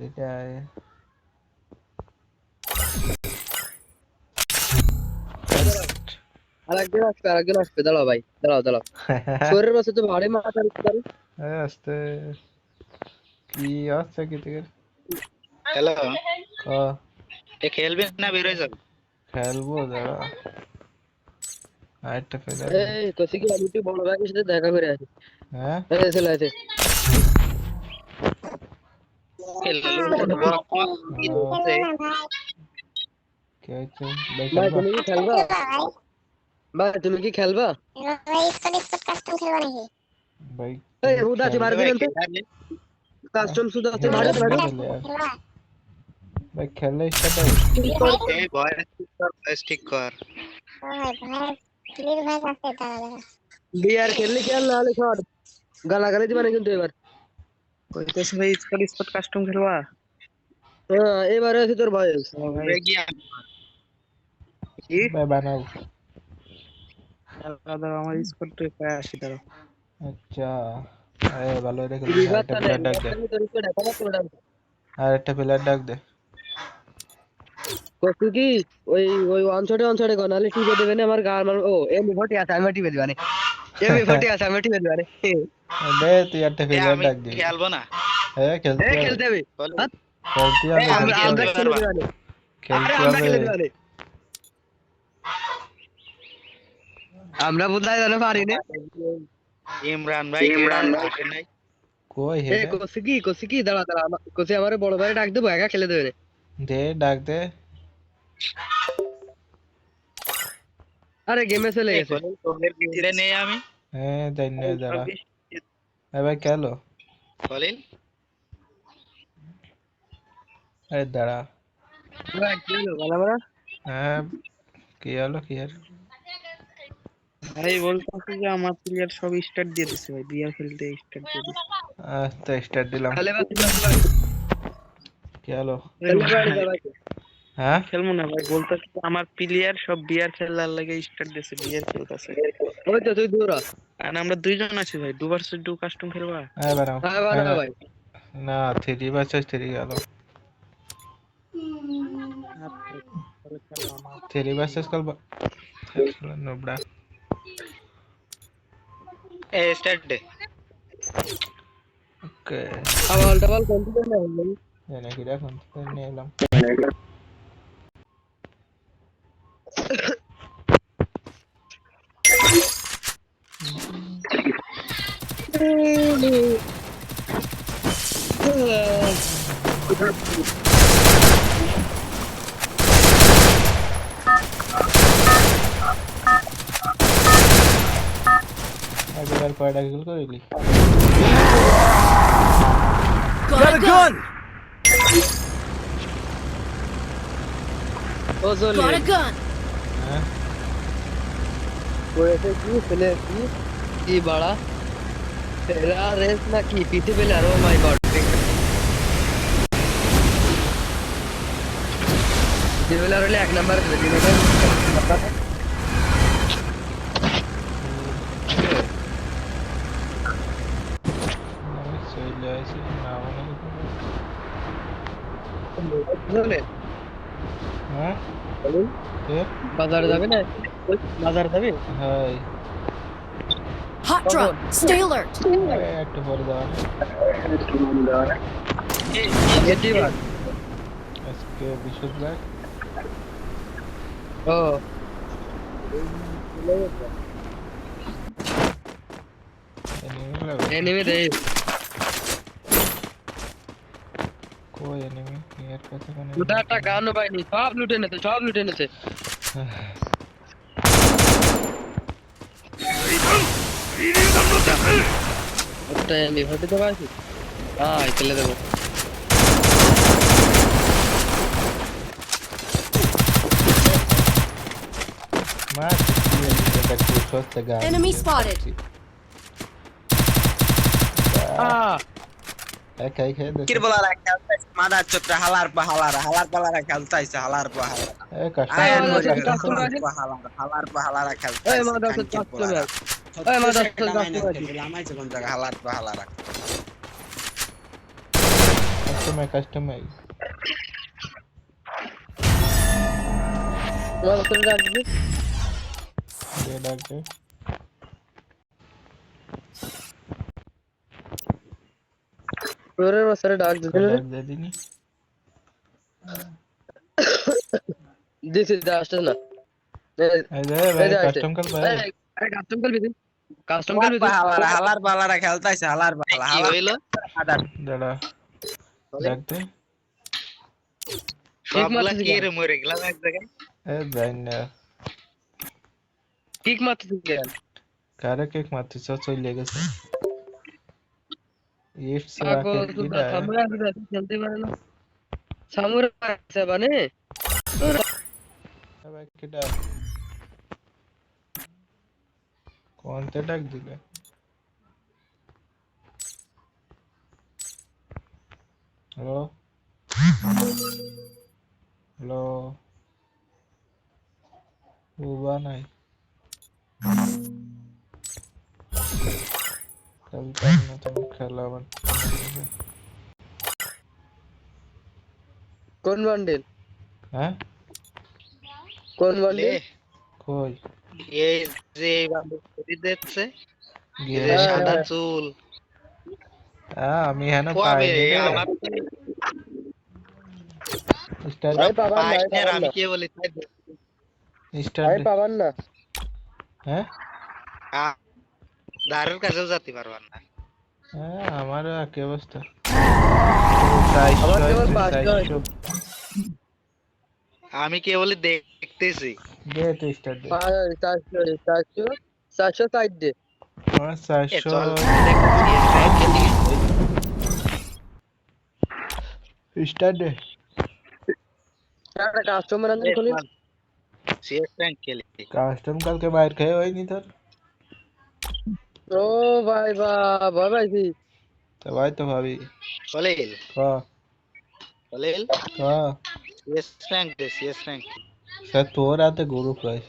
এটাই আরেকজন আসবে দাঁড়াও ভাই দাঁড়াও শরীরের পাশে তো ভারী মাথা দিতে আস্তে কি আছে কি থেকে হ্যালো, ক এ খেলবে না বের হয়ে যাবে? খেলবো দাঁড়া আরেকটা ফেলে এই কসি কি আমি একটু বড় ভাইয়ের সাথে দেখা করে আসি হ্যাঁ এই ছেলে আছে খেললো বড় কি হচ্ছে? কে হচ্ছে ভাই ভাই খেলবা তুমি কি খেলবা ভাই তুমি কি খেলবা ভাই এই তুমি হুদা আছে খেল মার ভাই দিলেন তো খেলালে কাস্টম সুদা আছে হ্যাঁ, মারে মারে ভাই খেললে স্টার্ট এই ভয়েস ঠিক কর। বিআর খেললে খেল না হলে শট গালাগালি দিবা না কিন্তু এবার কইতেছ ভাই স্পট কাস্টম খেলবা? হ্যাঁ এবারে আছে তোর বয়স ওরে গিয়া কি ভাই বানাও দাদা আমার স্পট তো প্রায় 80 টাকা। আচ্ছা আরে ভালো রে খেলবি রিভার্সটা আরেকটা নেই প্লেয়ার ডাক দে রিভার্সটা তোর একটু দেখা যাচ্ছে ওটা আরেকটা প্লেয়ার ডাক দে কসু কি ওই ওই ওয়ান শটে গো নালে টিপে দেবে না আমার গাল মার ও এম ফটি আছে আমি টিপে দিবানে এম ফটি আছে আমি টিপে দিবানে দে তুই একটা এ প্লেয়ার আমি ডাক দে খেলবো না। হ্যাঁ খেলতে এ হবে খেলতে হবে বলো। হাত খেলতে হবে আমরা খেলতে আমরা হবে। খেলে দিবানে আরে খেলতে আমরা হবে খেলে দিবানে আমরা বোধহয় জানো পারি না ইমরান ভাই কেডা আসে নাই? কই এ হে কসি কি দাঁড়া কসি আমারে বড় ভাই ডাক দেবো একা খেলে দেবে দে ডাক দে আরে গেমে চলে এই গেছে খলিল তোদের গিলে নেই আমি। হ্যাঁ যাই না দাঁড়া ভাই খেলো খলিল আরে দাঁড়া ভাই কি হলো গালামারা হ্যাঁ কি হলো কি আর ভাই বলতেছি যে আমার প্লেয়ার সব স্টার্ট দিয়ে দিছে ভাই বিয়ার খেলতে স্টার্ট দিয়ে দিছে। আচ্ছা স্টার্ট দিলাম তাহলে কি হলো ভাই হ্যাঁ খেলবো না ভাই বলতেছি আমার প্লেয়ার সব বিয়ার খেলার লাগে স্টার্ট দিছে বিয়ার খেলতেছে ওই তো তুই দূর আর আমরা দুইজন আছি ভাই ডু ভার্সেস ডু কাস্টম খেলবা? হ্যাঁ বানাও হ্যাঁ বানা ভাই না 3 ভার্সেস 3 গেল 3 ভার্সেস খেলবা নোবড়া এ স্টার্ট দে। ওকে আবার ডাবল কন্টিনিউ না হলো এনে কি রাখুন নিয়ে এলাম আগেবার কয়টা কিল করিলি Got a gun! ও চলে Got a gun! হ্যাঁ করেছে কি ফেলে কি বাড়া তেরা রেস না কি পিছে পেলে আর ও মাই গড ডিভেলার হলে এক নাম্বার দেবে ডিভেলার আমি চলে আসি না মনে চলে হ্যাঁ কে বাজারে যাবে না বাজার যাবে high Hot drop! Stay alert! একটু পরে দাও এটি বার আজকে বৃহস্পতিবার ও এনিমি দে কই এনিমি এর কাছে কোনো দুটা একটা গানও পাইনি সব লুটে নেছে একটা এনিমি হতে তো পারছি হ্যাঁ খেলে দেবো মার এটা কি সস্তা গান Enemy spotted! একাই খেয়ে দে কির বলা রাখা মাদা চত্রা হালার পাহালার খেলতাইছে হালার পাহালার এ কষ্ট আয়, আয় আয়, মজা আয়, হালার পাহালার এই খেলতাইছে মাদা তো কাস্টমার এই মাদা তো কাস্টমার আমাইছে কোন জায়গা হালার পাহালার আচ্ছা custom है তোমার করে রাখবি ये डाल के তোরের মাসরে ডাক দিতে না डाल दे दी नहीं দিস ইজ দ্য আসছে না अरे भाई custom कर भाई আরে কাস্টম করবি তুই কাস্টম করবি তুই হালার বালারা খেলতাছে হালার বালা কি হইলো जरा डाल दे সবগুলা কি রে মরে গেলাম এক জায়গায় ए जाइन কিক মারতে কেন कारे केक मारती सो चले गए से इट्स আগো रॉकेट তুই की डा সামুরা খেলতে পারে না সামুরা আছে মানে भाई की डा कौन ते डाक दिले हेलो हेलो हुआ नहीं चलता ना तुम खेला बन কোন বান্ডেল हैं কোন লে বান্ডেল कोई এই যে বাবু করে দিচ্ছে এই গে যে সাদা চুল আমি है ना খোয়াবে पाए আমার स्टार्ट ভাই পাবান না পার্টনার আমি কি বলি তাই ভাই स्टार्ट পাবান না हैं দারুর কাছেও যেতে পারবার না हमारा क्या अवस्था আমার কেবল 5টা আমি কেবল দেখতেছি दे तो स्टार्ट दे 400 সাইড দে और 700 स्टार्ट दे একটা কাস্টমার আনতে খুলি সিএস র্যাঙ্ক খেলে कस्टम करके बाहर गए हो ही नहीं था ও ভাই ভাই ভাই तो भाई तो भाभी কলেল हाँ কলেল हाँ সিএস র্যাঙ্ক দে সিএস র্যাঙ্ক सर तो आते गुरु प्राइस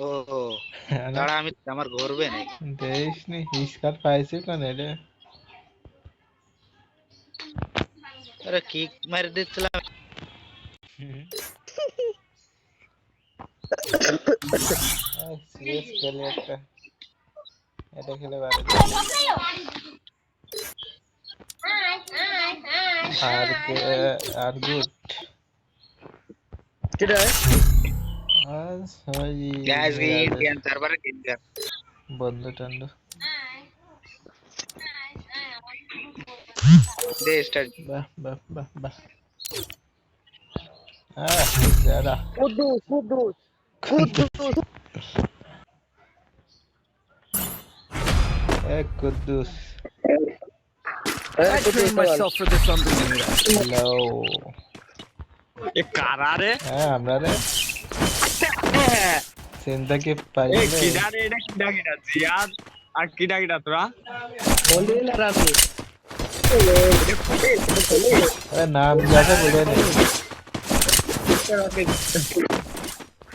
ও দাঁড়া আমি আমার ঘুরবে না देश ने इसका पैसे कौन है रे আরে কিক মার দিছিলাম सीएस खेले একটা এটা খেলে ভালো আর গুড কেডা আজ হয় গাইস ইন্ডিয়ান সার্ভারে গেম কর বন্ধ টন্ড দে স্টার্ট বাহ বাহ বাহ বাহ যারা কুদ্দুস এক Kuddus I trained myself for this hello এ কারা রে আমরা রে সেন্টাকে পাই এ কিডা রে এটা কিডা জিয়াদ আর কিডা তোরা বলিল রাতে নাম যাতে বলে নেই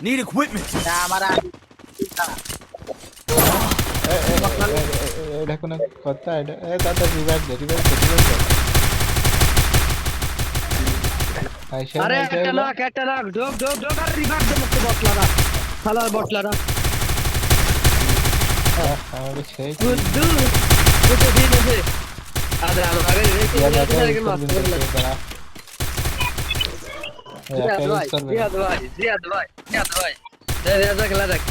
Need equipment. আমার এটা কোন কথা এটা দাদা রিভাইভ দে আইসা আরে একটা না ঢোক আর রিভাইভ দে মত বটলারা শালার বটলারা আমাকে সেই কুদ্দুস কত দিন আছে আদা আমারে রেখে দিকে মাফ করে না জিয়াদ ভাই রেজা খেলা দেখ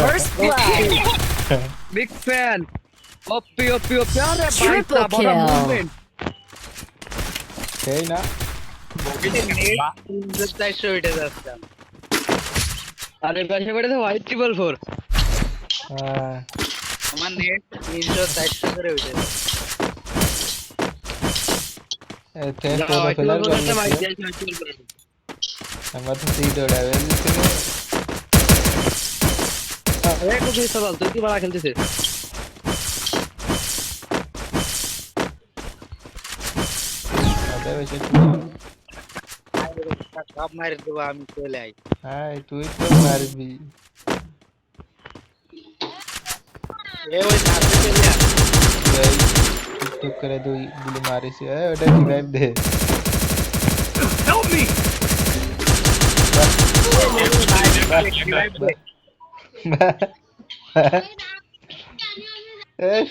First blood. বিগ ফ্যান ওপি আরে Triple বড় kill. মুভমেন্ট সেই না আরে পাশে পড়েছে হোয়াইট 444 আমার নেট 300 করে উঠে টেস্ট করে ফেলার আমরা তো সিড ওড়াবে আরে কোথায় সবাল তুই কি বড় খেলতেছিস আদা বেশি সব মারি দেবো আমি চলে আই হাই তুই তো মারবি এ ওই সাথে চলে এই টুক করে দুই গুলি মারিছি ওটা রিভাইভ দে Help me!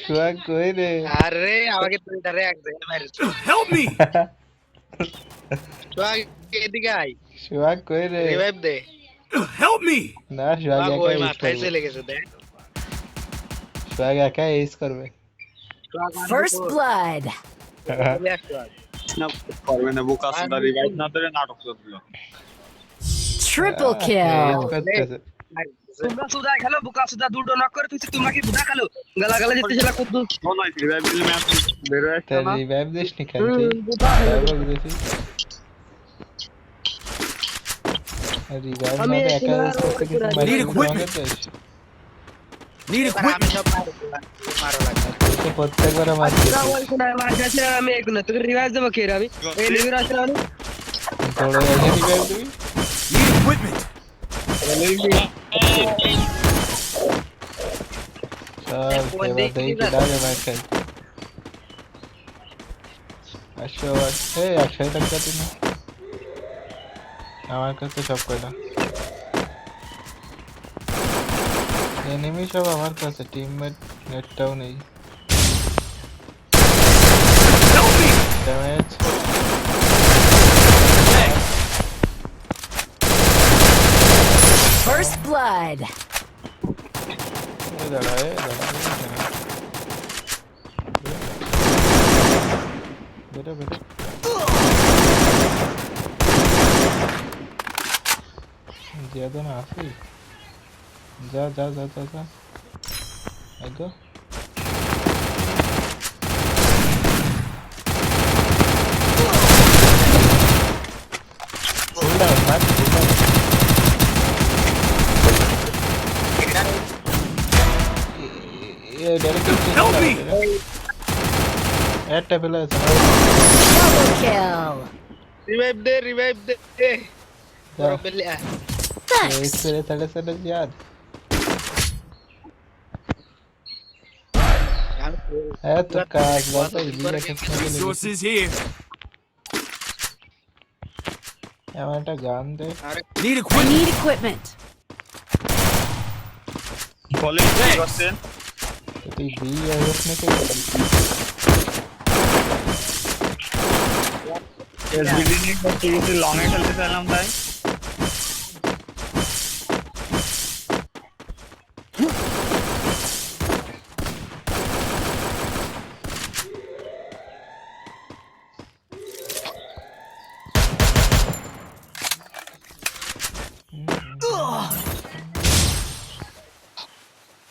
সোহাগ কই রে আরে আমাকে তুই ধরে এক জায়গায় মারিস Help me! সোহাগ এদিকে আয় সোহাগ কই রে রিভাইভ দে Help me! না সোহাগ সোহাগ একা ওই ইউজ মাথায় করবে চলে গেছে দেখ সোহাগ একা ইউজ করবে সোহাগ First blood. চলে আস সোহাগ করবে না বোকা সুদা রিভাইভ না ধরে নাটক করছিল Triple ইউজ kill. করতেছে তোমরা সুদা খেলো বুকা সুদা দুটো নক করে তুই তোমরা কি বুদা খেলো গালা গালা জিততেছিল কত কোন রিভাইভ দিলে ম্যাচ বের হয়ে তার আসছে না রিভাইভ দিস নি কেন তুই রিভাইভ আমি মানে একা ইউজ করতে কিন্তু মারি Need equipment. Need আমি equipment! সব মারো লাগবে তো প্রত্যেকবার মারছি আমার কাছে আমি এক না তোকে রিভাইভ দেবো কে রে আমি এই লিভির আসলে আমি তোরা এনে রিভাইভ দিবি Need equipment! সব সেবা দেই কি লাগে মার খাই আসো এই 100 টাকা দিন আমার কাছে সব কয়লা এনিমি সব আমার কাছে টিমমেট নেটটাও নেই Help me! Damage First blood. দাঁড়া বেটা বেটা ज़्यादा ना आसी जा जा जा जा जा आगे उल्टा मत ये direct Help me! Add table है Double kill. রিভাইভ দে বড় বেলে আয় Thanks. इस पे थोड़ा सा याद है तो काज बात है ये कितना Resources here! हमारा गान दे Need I equipment! need equipment. College কি করছেন तो बी है उसमें के এসবিডি নিয়ে করতে গেছি লং এ খেলতে চাইলাম তাই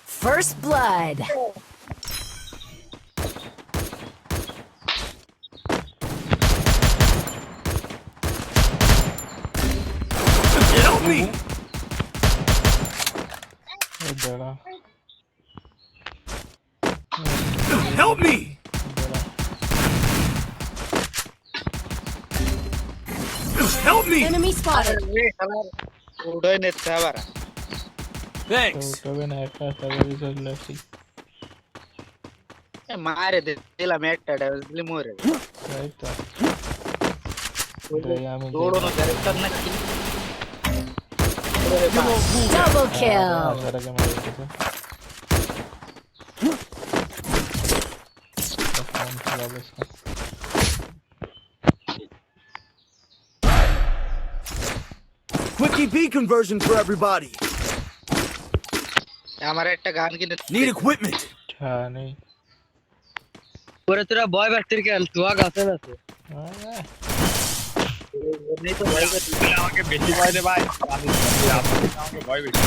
First blood. Help me! जरा Help me! Help me! Enemy spotted. উড়াই নেতে আবার Thanks. तो कभी ना ऐसा सवारी चल रही মারে দিলাম একটা ড্যামেজ দিলে মরে राइट था दया में দৌড়ানো ক্যারেক্টার নাকি Double kill. सारा के मार देते फोन चला बस का Quick EP conversion for everybody! আমার একটা গান কিনে Need equipment! हाँ नहीं ওরে তোরা ভয় পাচ্ছিস কেন তুয়া গাছে না তো নেই তো ভয় করছি তুমি আমাকে বেশি ভয় দে ভাই আমি আমাকে ভয় বেশি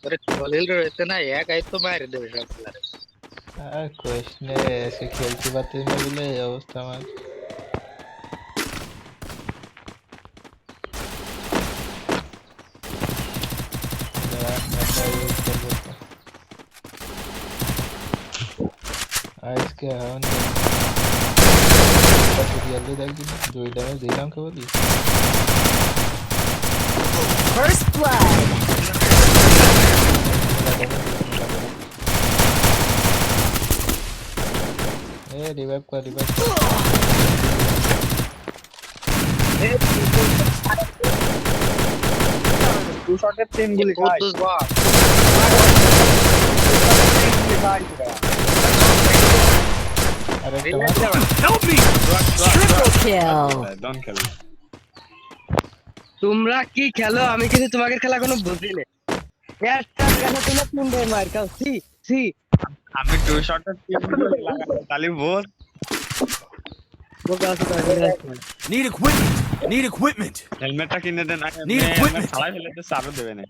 ওরে কলেল রয়েছে না একাই তো মারে দেবে সব প্লেয়ারে क्वेश्चन ऐसे खेलती बातें में बोले अवस्था में आज के हवन जल्दी देख दी जो डैमेज दिलाम के बोली First blood. রিভাইভ কর টু শটের 3 গুলি খাই কুদ্দুস বল আরেকটা মার Help me! Triple kill. ডন খেল তোমরা কি খেলো আমি কিন্তু তোমাকে খেলা কোনো বুঝি না একটা খেলা তোমরা তিনটে মার খাও সি সি আমি টু শটের 3 গুলি লাগাই তালি বল বোকা আছে তাহলে Need equipment! Need equipment! হেলমেটটা কিনে দেন Need equipment. খালাই ফেলে তো সারও দেবে না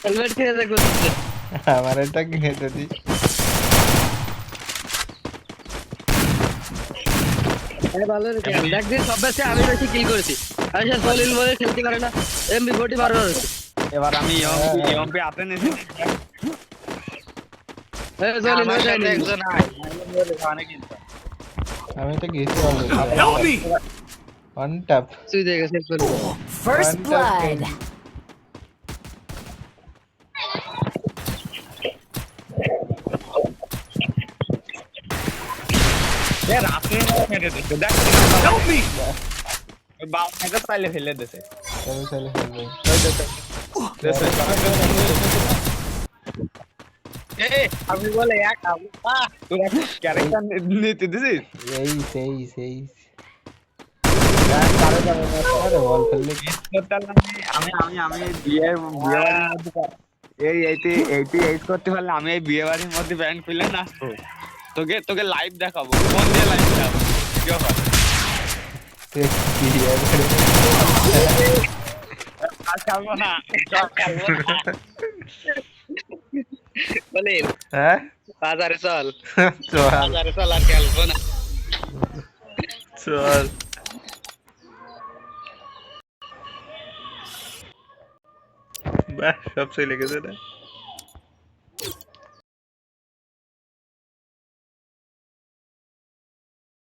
হেলমেট কিনে দে করতে আমার এটা কিনে দে দি আরে ভালো রে দেখ দিন সব বেশি আমি বেশি কিল করেছি আর সে সলিল বলে খেলতে পারে না এমবি40 মারো এবার আমি ইয়ম্পি হাতে নিয়েছি এই সলিল আমার হয়ে সাথে যায়নি একজন আয় অনেক কিন্তু আমি তো গেছি already Help me! On tap তুই দেখে সেভ করবি First blood. এ রাতে মেরে দিছে দেখ Help me! ওই বাল মেরে চাইলে ফেলে দিছে চলো চলো খেলবে আমি বলে এক তুই ক্যারেক্টার নিতে দিছিস সেই আরে বল ফেললে আমি বিয়ে বাড়ির মধ্যে এইটি করতে পারলে আমি এই বিয়ে বাড়ির মধ্যে ব্যান্ড খুলে নাচবো তোকে লাইভ দেখাবো ফোন দিয়ে লাইভ দেখাবো কি হবে আর খেলবো না বলে হ্যাঁ বাজারে চল চল বাজারে চল আর খেলবো না চল বাহ সব চলে গেছে না